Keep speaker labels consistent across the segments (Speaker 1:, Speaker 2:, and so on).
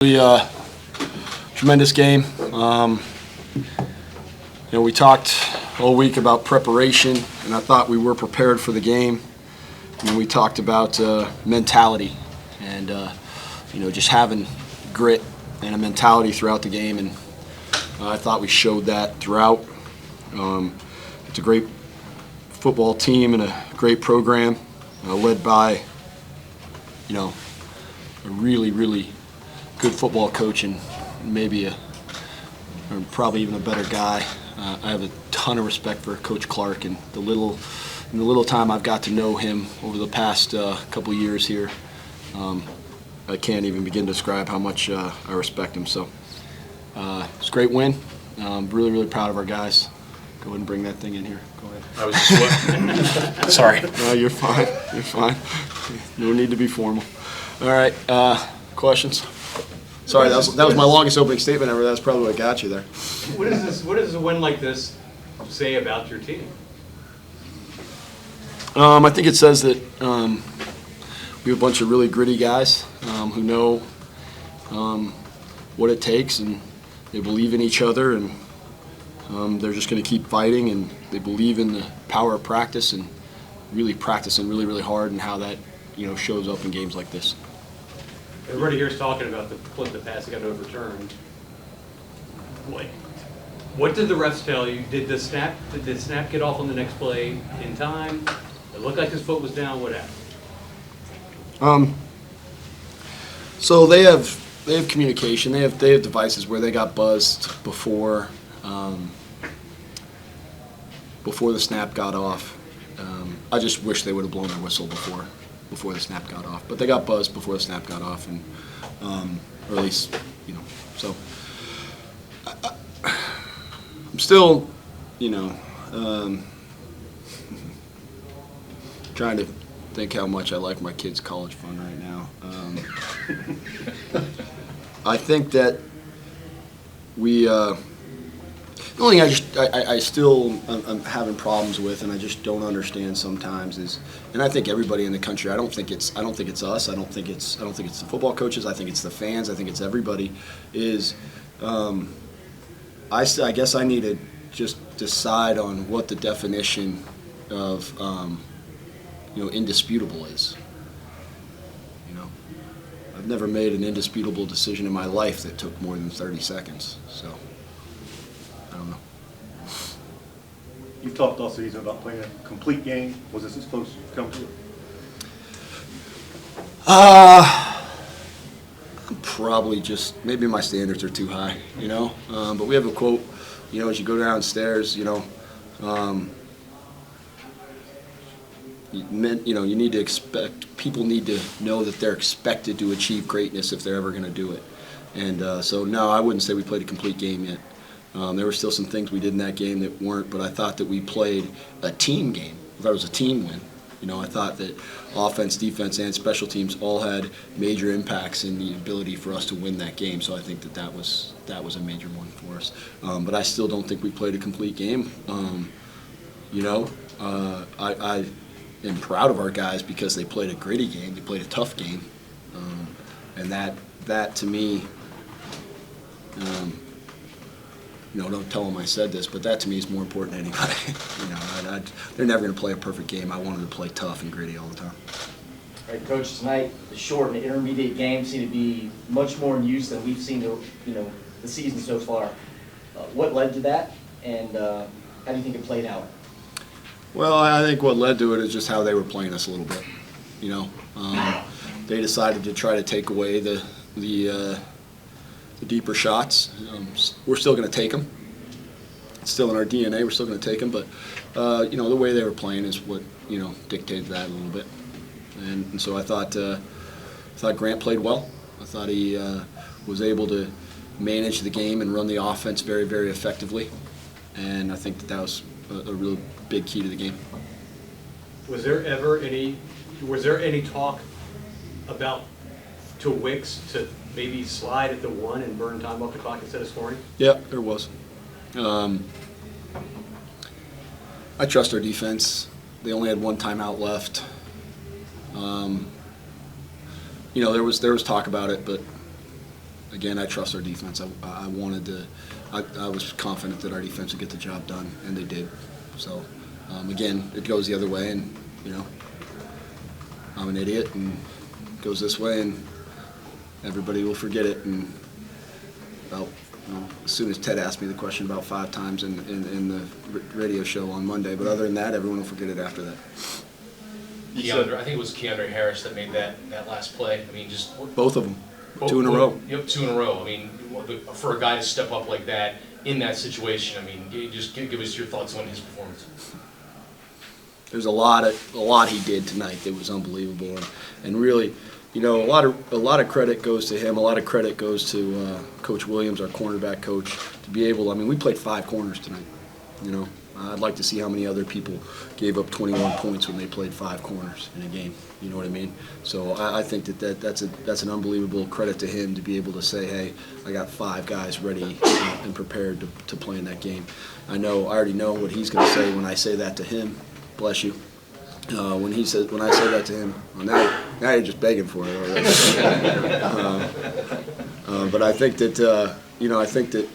Speaker 1: Really, tremendous game. We talked all week about preparation, and I thought we were prepared for the game. And we talked about mentality and just having grit and a mentality throughout the game, and I thought we showed that throughout. It's a great football team and a great program, led by a really good football coach and probably even a better guy. I have a ton of respect for Coach Clark, and the little time I've got to know him over the past couple of years here, I can't even begin to describe how much I respect him. So it's a great win. Really proud of our guys. Go ahead and bring that thing in here. Go ahead.
Speaker 2: I was just
Speaker 1: Sorry. No, you're fine. You're fine. No need to be formal. All right. Questions? Sorry, that was my longest opening statement ever. That's probably what got you there.
Speaker 2: What does a win like this say about your team?
Speaker 1: I think it says that we have a bunch of really gritty guys who know what it takes, and they believe in each other, and they're just going to keep fighting, and they believe in the power of practice and really practicing really hard, and how that shows up in games like this.
Speaker 2: Everybody here is talking about the pass that got overturned. What did the refs tell you? Did the snap get off on the next play in time? It looked like his foot was down. What happened?
Speaker 1: So they have communication. They have devices where they got buzzed before the snap got off. I just wish they would have blown their whistle before the snap got off. But they got buzzed before the snap got off, and or at least So I'm still trying to think how much I like my kids' college fund right now. I think that we. The only thing I'm having problems with, and I just don't understand sometimes, is, and I think everybody in the country. I don't think it's us. I don't think it's the football coaches. I think it's the fans. I think it's everybody. Is I guess I need to just decide on what the definition of indisputable is. I've never made an indisputable decision in my life that took more than 30 seconds. So. I don't know.
Speaker 3: You've talked all season about playing a complete game. Was this as close as you've come to it?
Speaker 1: Probably just, maybe my standards are too high, But we have a quote, as you go downstairs, you need to expect, people need to know that they're expected to achieve greatness if they're ever going to do it. And so, no, I wouldn't say we played a complete game yet. There were still some things we did in that game that weren't, but I thought that we played a team game. I thought it was a team win. I thought that offense, defense, and special teams all had major impacts in the ability for us to win that game. So I think that was a major one for us. But I still don't think we played a complete game. I am proud of our guys because they played a gritty game. They played a tough game, and that to me. Don't tell them I said this, but that to me is more important than anybody. They're never going to play a perfect game. I want them to play tough and gritty all the time.
Speaker 4: All right, Coach, tonight the short and intermediate games seem to be much more in use than we've seen the season so far. What led to that, and how do you think it played out?
Speaker 1: Well, I think what led to it is just how they were playing us a little bit. They decided to try to take away the deeper shots. We're still going to take them. It's still in our DNA. We're still going to take them, but the way they were playing is what dictated that a little bit. And so I thought Grant played well. I thought he was able to manage the game and run the offense very effectively. And I think that was a real big key to the game.
Speaker 2: Was there any talk about to Wicks to maybe slide at the 1 and burn time off the clock instead of scoring?
Speaker 1: Yeah, there was. I trust our defense. They only had one timeout left. There was talk about it, but again, I trust our defense. I wanted to, I was confident that our defense would get the job done, and they did. So, again, it goes the other way, and, you know, I'm an idiot, and it goes this way, and everybody will forget it. And about, you know, as soon as Ted asked me the question about 5 times in the radio show on Monday, but other than that, everyone will forget it after that.
Speaker 5: Keandre, I think it was Keandre Harris that made that last play. I mean, just
Speaker 1: Both of them, 2 in a row.
Speaker 5: Yep, 2 in a row. I mean, for a guy to step up like that in that situation, I mean, just give us your thoughts on his performance.
Speaker 1: There's a lot he did tonight that was unbelievable, and really, you know, a lot of credit goes to him. A lot of credit goes to Coach Williams, our cornerback coach, to be able. I mean, we played 5 corners tonight. You know, I'd like to see how many other people gave up 21 points when they played 5 corners in a game. You know what I mean? So I think that's an unbelievable credit to him to be able to say, hey, I got 5 guys ready and prepared to play in that game. I already know what he's going to say when I say that to him. Bless you. When I say that to him, well, now you're just begging for it. But I think that I think that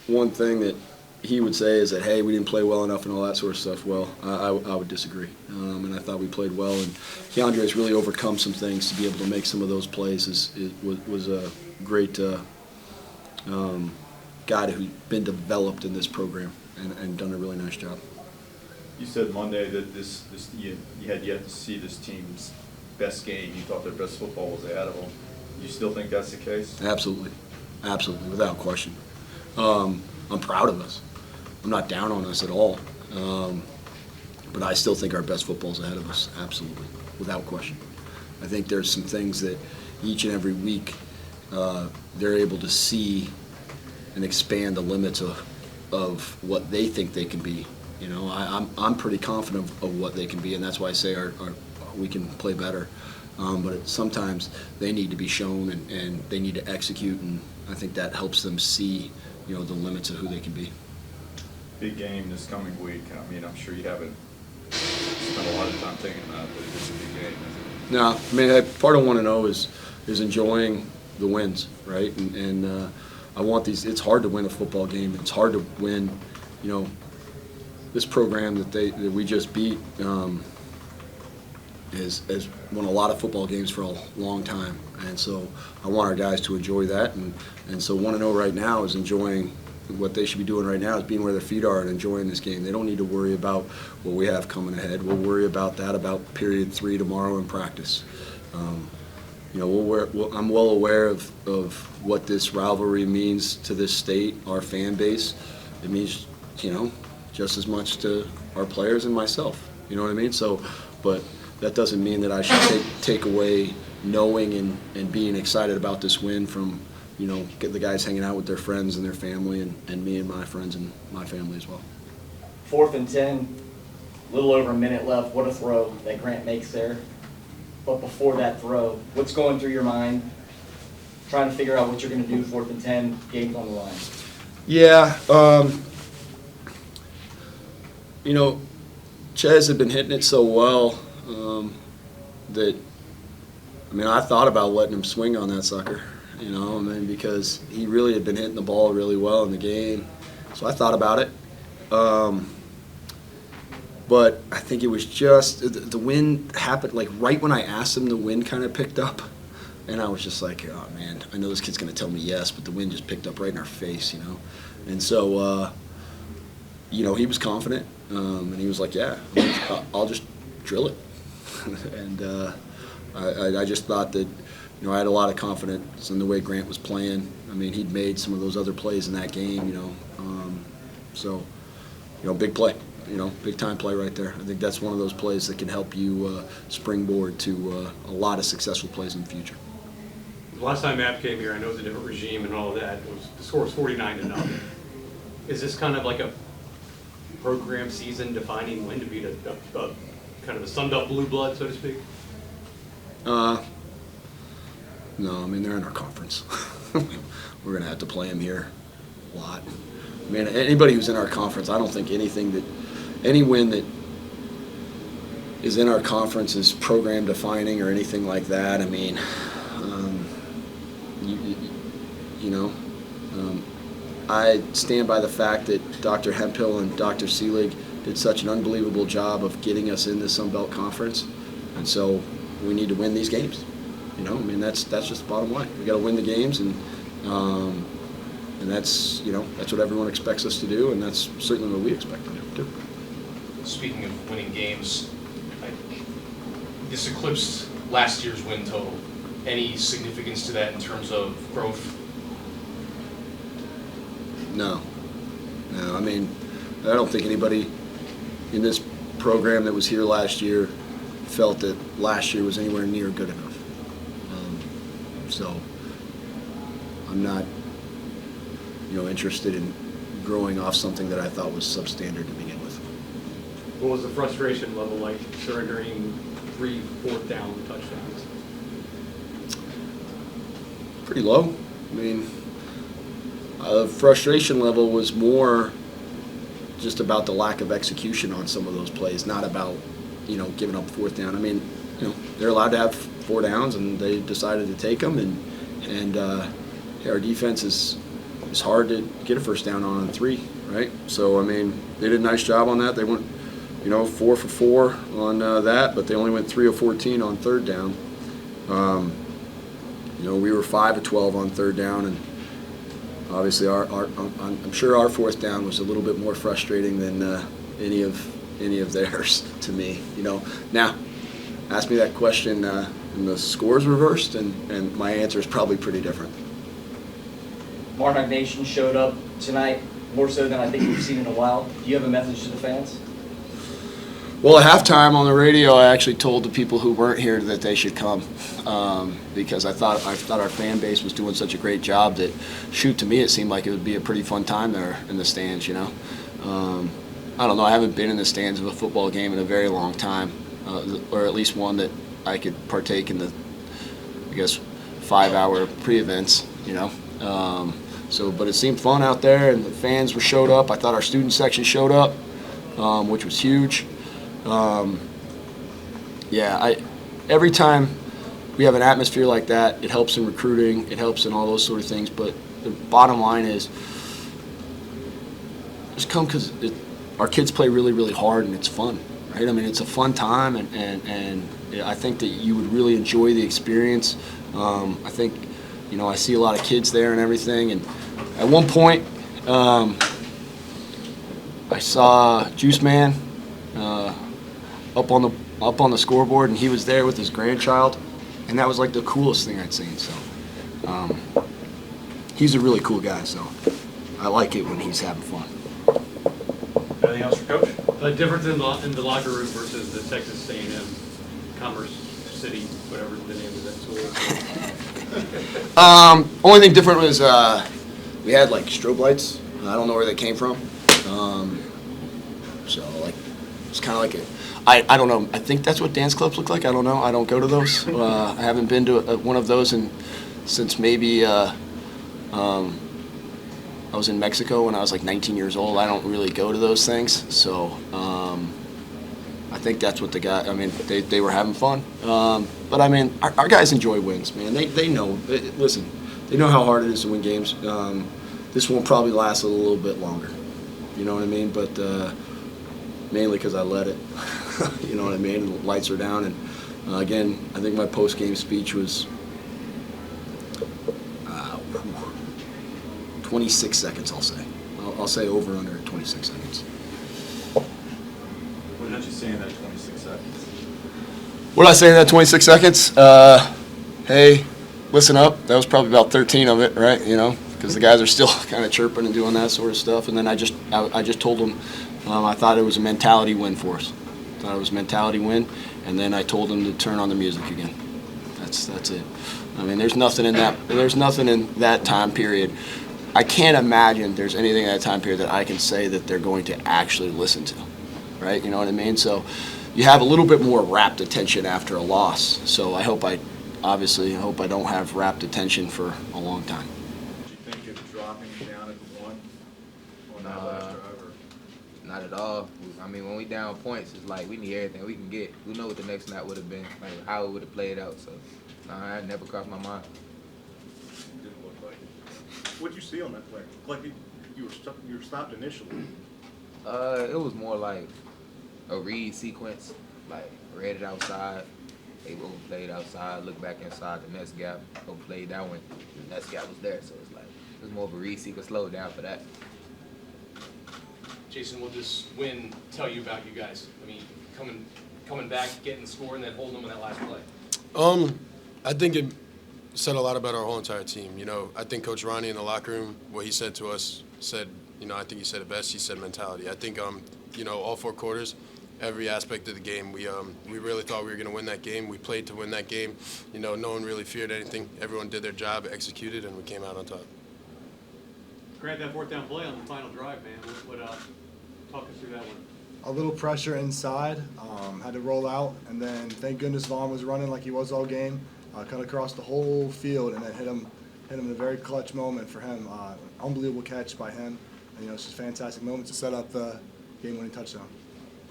Speaker 1: one thing that he would say is that, hey, we didn't play well enough and all that sort of stuff. Well, I would disagree, and I thought we played well. And Keandre has really overcome some things to be able to make some of those plays. Was a great guy who's been developed in this program and done a really nice job.
Speaker 6: You said Monday that you had yet to see this team's best game. You thought their best football was ahead of them. You still think that's the case?
Speaker 1: Absolutely, without question. I'm proud of us. I'm not down on us at all. But I still think our best football is ahead of us, absolutely, without question. I think there's some things that each and every week they're able to see and expand the limits of what they think they can be. You know, I'm pretty confident of what they can be, and that's why I say we can play better. But sometimes they need to be shown and they need to execute, and I think that helps them see, you know, the limits of who they can be.
Speaker 6: Big game this coming week. I mean, I'm sure you haven't spent a lot of time thinking about it, but it's a big game, isn't it?
Speaker 1: No, I mean, part of 1-0 is enjoying the wins, right? And I want these. It's hard to win a football game. It's hard to win, you know. This program that we just beat has won a lot of football games for a long time, and so I want our guys to enjoy that. And so 1-0 right now is enjoying what they should be doing right now is being where their feet are and enjoying this game. They don't need to worry about what we have coming ahead. We'll worry about that about period 3 tomorrow in practice. You know, I'm well aware of what this rivalry means to this state, our fan base. It means, you know, just as much to our players and myself. You know what I mean? So, but that doesn't mean that I should take away knowing and being excited about this win from, you know, get the guys hanging out with their friends and their family and me and my friends and my family as well.
Speaker 4: 4th and 10, a little over a minute left. What a throw that Grant makes there. But before that throw, what's going through your mind? Trying to figure out what you're going to do 4th and 10, game's on the line.
Speaker 1: Yeah, you know, Chez had been hitting it so well that, I mean, I thought about letting him swing on that sucker, you know, I mean, because he really had been hitting the ball really well in the game. So I thought about it. But I think it was just, the wind happened, like right when I asked him, the wind kind of picked up. And I was just like, oh man, I know this kid's going to tell me yes, but the wind just picked up right in our face, you know. And so, you know, he was confident, and he was like, yeah, I'll just drill it. And I just thought that, you know, I had a lot of confidence in the way Grant was playing. I mean, he'd made some of those other plays in that game, you know. So, you know, big play, you know, big-time play right there. I think that's one of those plays that can help you springboard to a lot of successful plays in the future.
Speaker 2: The last time Matt came here, I know it was a different regime and all of that. The score was 49-0. Is this kind of like a program season defining win to beat a kind of a summed up blue blood, so to speak?
Speaker 1: No, I mean, they're in our conference. We're going to have to play them here a lot. I mean, anybody who's in our conference, I don't think any win that is in our conference is program defining or anything like that. I mean, I stand by the fact that Dr. Hemphill and Dr. Seelig did such an unbelievable job of getting us in the Sun Belt Conference, and so we need to win these games. That's just the bottom line. We got to win the games, and that's that's what everyone expects us to do, and that's certainly what we expect to do.
Speaker 5: Speaking of winning games, this eclipsed last year's win total. Any significance to that in terms of growth?
Speaker 1: No. I don't think anybody in this program that was here last year felt that last year was anywhere near good enough. So I'm not, interested in growing off something that I thought was substandard to begin with.
Speaker 2: What was the frustration level like surrendering 3 4th-down touchdowns?
Speaker 1: Pretty low. Frustration level was more just about the lack of execution on some of those plays, not about, giving up 4th down. They're allowed to have 4 downs, and they decided to take them, and our defense is hard to get a 1st down on 3, right? So, they did a nice job on that. They went, 4 for 4 on that, but they only went 3 of 14 on 3rd down. We were 5 of 12 on 3rd down, and obviously I'm sure our 4th down was a little bit more frustrating than any of theirs to me. Now, ask me that question and the scores reversed, and my answer is probably pretty different.
Speaker 4: Marmot Nation showed up tonight, more so than I think we've seen in a while. Do you have a message to the fans?
Speaker 1: Well, at halftime on the radio, I actually told the people who weren't here that they should come, because I thought our fan base was doing such a great job that, shoot, to me it seemed like it would be a pretty fun time there in the stands. I don't know. I haven't been in the stands of a football game in a very long time, or at least one that I could partake in the, 5-hour pre-events. But it seemed fun out there, and the fans showed up. I thought our student section showed up, which was huge. Every time we have an atmosphere like that, it helps in recruiting, it helps in all those sort of things, but the bottom line is just come because our kids play really, really hard, and it's fun, right? It's a fun time, and I think that you would really enjoy the experience. I think, I see a lot of kids there and everything, and at one point, I saw Juice Man up on the scoreboard, and he was there with his grandchild, and that was like the coolest thing I'd seen. So he's a really cool guy, so I like it when he's having fun.
Speaker 2: Anything else for Coach? Difference in the locker room versus the Texas A&M Commerce City, whatever the name of that school is.
Speaker 1: Only thing different was we had like strobe lights. I don't know where they came from. It's kind of like I don't know. I think that's what dance clubs look like. I don't know. I don't go to those. I haven't been to one of those since maybe I was in Mexico when I was like 19 years old. I don't really go to those things. So I think that's what the guy. They were having fun. But our guys enjoy wins, man. They know. Listen, they know how hard it is to win games. This one probably last a little bit longer. You know what I mean? But mainly because I let it. You know what I mean? The lights are down, and again, I think my post-game speech was 26 seconds. I'll say over under 26 seconds.
Speaker 6: What did you say in that 26 seconds?
Speaker 1: What did I say in that 26 seconds? Hey, listen up. That was probably about 13 of it, right? Because the guys are still kind of chirping and doing that sort of stuff. And then I just told them I thought it was a mentality win for us. I thought it was a mentality win, and then I told them to turn on the music again. That's it. There's nothing in that time period. I can't imagine there's anything in that time period that I can say that they're going to actually listen to, right? You know what I mean? So you have a little bit more rapt attention after a loss. So I hope I don't have rapt attention for a long time.
Speaker 6: Did you think of dropping down at the 1 on that last drive?
Speaker 7: Not at all. When we down points, it's like we need everything we can get. Who knows what the next night would have been, like how it would have played out. So, that never crossed my mind.
Speaker 6: Didn't look like it.
Speaker 3: What'd you see on that play? Like you were stopped initially.
Speaker 7: It was more like a read sequence, like read it outside, they overplayed outside, look back inside the next gap, overplayed that one, the next gap was there, so it's like, it was more of a read sequence, slowed down for that.
Speaker 5: Jason, what does this win tell you about you guys? I mean, coming back, getting the score, and then holding them in that last play.
Speaker 8: I think it said a lot about our whole entire team. You know, I think Coach Ronnie in the locker room, what he said to us, said, you know, I think he said it best. He said mentality. I think, you know, all 4 quarters, every aspect of the game, we really thought we were going to win that game. We played to win that game. You know, no one really feared anything. Everyone did their job, executed, and we came out on top.
Speaker 2: Grant, that fourth down play on the final drive, man. Talk us through that one.
Speaker 9: A little pressure inside, had to roll out, and then thank goodness Vaughn was running like he was all game, cut across the whole field, and then hit him in a very clutch moment for him. Unbelievable catch by him, and you know, it's just a fantastic moment to set up the game-winning touchdown.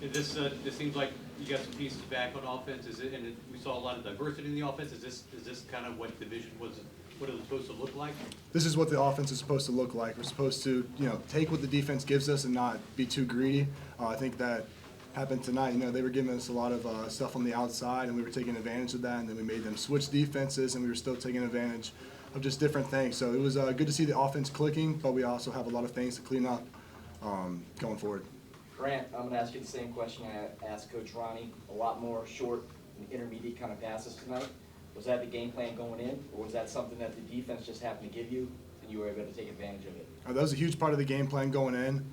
Speaker 2: And this seems like you got some pieces back on offense. We saw a lot of diversity in the offense. Is this kind of what division was? What it was supposed to look like?
Speaker 9: This is what the offense is supposed to look like. We're supposed to, you know, take what the defense gives us and not be too greedy. I think that happened tonight. You know, they were giving us a lot of stuff on the outside, and we were taking advantage of that. And then we made them switch defenses, and we were still taking advantage of just different things. So it was good to see the offense clicking, but we also have a lot of things to clean up going forward.
Speaker 4: Grant, I'm going to ask you the same question I asked Coach Ronnie. A lot more short and intermediate kind of passes tonight. Was that the game plan going in, or was that something that the defense just happened to give you and you were able to take advantage of it?
Speaker 9: That was a huge part of the game plan going in.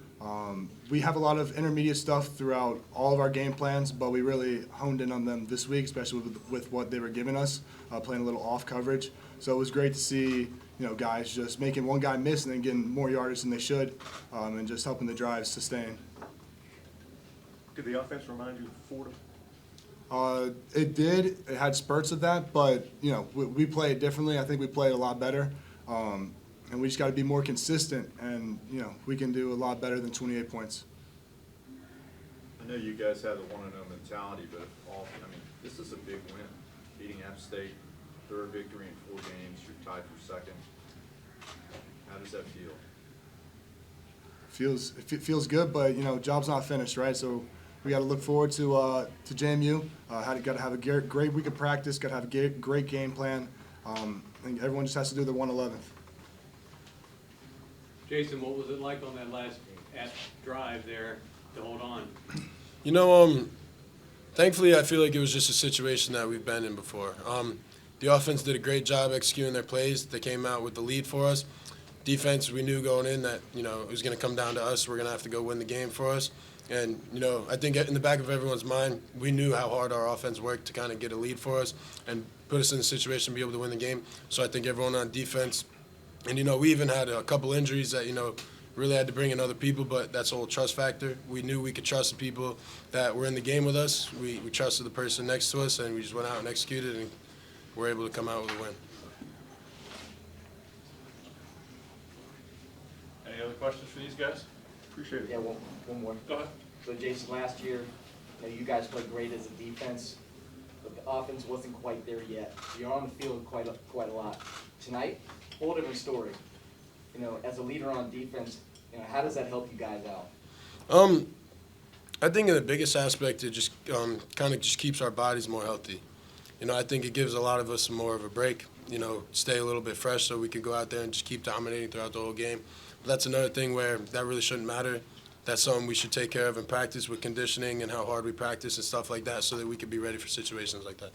Speaker 9: We have a lot of intermediate stuff throughout all of our game plans, but we really honed in on them this week, especially with what they were giving us, playing a little off coverage. So it was great to see, you know, guys just making one guy miss and then getting more yardage than they should, and just helping the drives sustain.
Speaker 3: Did the offense remind you of Fordham?
Speaker 9: It did. It had spurts of that, but you know, we play it differently. I think we play it a lot better, and we just got to be more consistent. And you know, we can do a lot better than 28 points.
Speaker 6: I know you guys have the 1-0 mentality, but I mean, this is a big win. Beating App State, 3rd victory in 4 games. You're tied for 2nd. How does that feel?
Speaker 9: It feels good, but you know, job's not finished, right? So we got to look forward to JMU. Got to have a great week of practice. Got to have a great game plan. I think everyone just has to do their 111th.
Speaker 2: Jason, what was it like on that last drive there to hold on?
Speaker 8: You know, thankfully, I feel like it was just a situation that we've been in before. The offense did a great job executing their plays. They came out with the lead for us. Defense, we knew going in that, you know, it was going to come down to us. We're going to have to go win the game for us. And, you know, I think in the back of everyone's mind, we knew how hard our offense worked to kind of get a lead for us and put us in a situation to be able to win the game. So I think everyone on defense, and, you know, we even had a couple injuries that, you know, really had to bring in other people, but that's a whole trust factor. We knew we could trust the people that were in the game with us. We trusted the person next to us, and we just went out and executed, and were able to come out with a win.
Speaker 10: Any other questions for these guys?
Speaker 3: Appreciate it.
Speaker 4: Yeah, one more.
Speaker 10: Go ahead.
Speaker 4: So Jason, last year, you know, you guys played great as a defense, but the offense wasn't quite there yet. You're on the field quite a lot. Tonight, whole different story. You know, as a leader on defense, you know, how does that help you guys out?
Speaker 8: I think the biggest aspect, it just kind of just keeps our bodies more healthy. You know, I think it gives a lot of us more of a break, you know, stay a little bit fresh so we can go out there and just keep dominating throughout the whole game. But that's another thing where that really shouldn't matter. That's something we should take care of in practice with conditioning and how hard we practice and stuff like that so that we can be ready for situations like that.